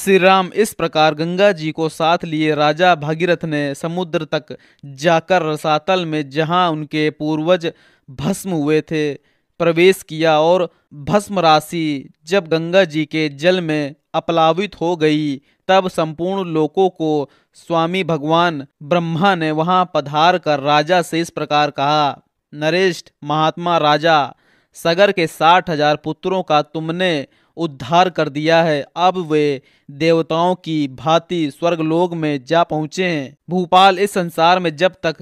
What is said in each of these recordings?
श्री राम इस प्रकार गंगा जी को साथ लिए राजा भागीरथ ने समुद्र तक जाकर रसातल में, जहां उनके पूर्वज भस्म हुए थे, प्रवेश किया। और भस्म राशि जब गंगा जी के जल में अपलावित हो गई, तब संपूर्ण लोकों को स्वामी भगवान ब्रह्मा ने वहां पधार कर राजा से इस प्रकार कहा, नरेश महात्मा राजा, सगर के 60,000 पुत्रों का तुमने उद्धार कर दिया है। अब वे देवताओं की भांति स्वर्गलोक में जा पहुंचे हैं। भूपाल, इस संसार में जब तक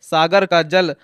सागर का जल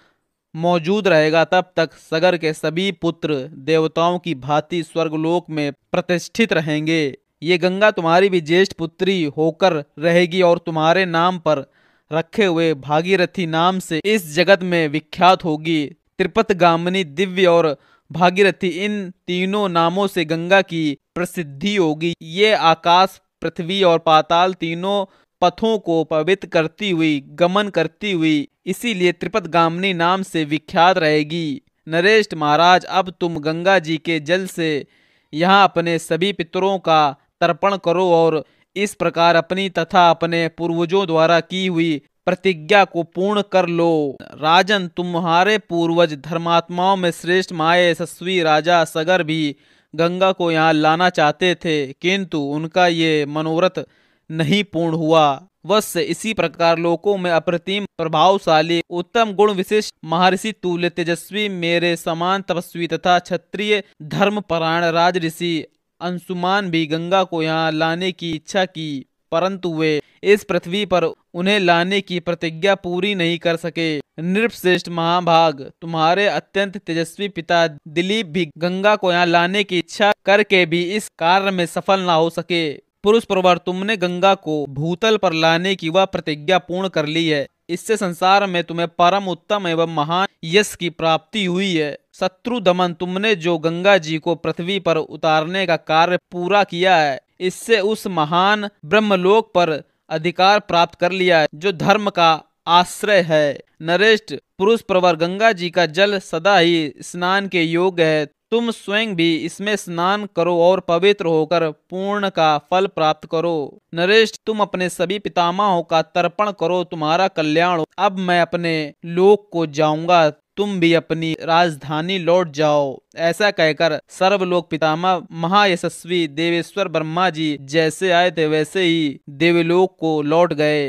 मौजूद रहेगा, तब तक सगर के सभी पुत्र देवताओं की भांति स्वर्गलोक में प्रतिष्ठित रहेंगे। ये गंगा तुम्हारी भी ज्येष्ठ पुत्री होकर रहेगी और तुम्हारे नाम पर रखे हुए भागीरथी नाम से इस जगत में विख्यात होगी। त्रिपथगामिनी, दिव्य और भागीरथी, इन तीनों नामों से गंगा की प्रसिद्धि होगी। ये आकाश, पृथ्वी और पाताल तीनों पथों को पवित्र करती हुई गमन करती हुई इसीलिए त्रिपथगामिनी नाम से विख्यात रहेगी। नरेश महाराज, अब तुम गंगा जी के जल से यहाँ अपने सभी पितरों का तर्पण करो और इस प्रकार अपनी तथा अपने पूर्वजों द्वारा की हुई प्रतिज्ञा को पूर्ण कर लो। राजन, तुम्हारे पूर्वज धर्मात्माओं में श्रेष्ठ माय यशस्वी राजा सगर भी गंगा को यहाँ लाना चाहते थे, किंतु उनका ये मनोरथ नहीं पूर्ण हुआ। वश इसी प्रकार लोकों में अप्रतिम प्रभावशाली उत्तम गुण विशिष्ट महर्षि तुल्य तेजस्वी मेरे समान तपस्वी तथा क्षत्रिय धर्मपरायण राज ऋषि अंशुमान भी गंगा को यहाँ लाने की इच्छा की, परंतु वे इस पृथ्वी पर उन्हें लाने की प्रतिज्ञा पूरी नहीं कर सके। नृपश्रेष्ठ महाभाग, तुम्हारे अत्यंत तेजस्वी पिता दिलीप भी गंगा को यहाँ लाने की इच्छा करके भी इस कार्य में सफल ना हो सके। पुरुष प्रवर, तुमने गंगा को भूतल पर लाने की वह प्रतिज्ञा पूर्ण कर ली है। इससे संसार में तुम्हें परम उत्तम एवं महान यश की प्राप्ति हुई है। शत्रु दमन, तुमने जो गंगा जी को पृथ्वी पर उतारने का कार्य पूरा किया है, इससे उस महान ब्रह्मलोक पर अधिकार प्राप्त कर लिया है जो धर्म का आश्रय है। नरेश पुरुष प्रवर, गंगा जी का जल सदा ही स्नान के योग्य है। तुम स्वयं भी इसमें स्नान करो और पवित्र होकर पूर्ण का फल प्राप्त करो। नरेश, तुम अपने सभी पितामहों का तर्पण करो, तुम्हारा कल्याण हो। अब मैं अपने लोक को जाऊंगा, तुम भी अपनी राजधानी लौट जाओ। ऐसा कहकर सर्वलोक पितामह महायशस्वी देवेश्वर ब्रह्मा जी जैसे आए थे वैसे ही देवलोक को लौट गए।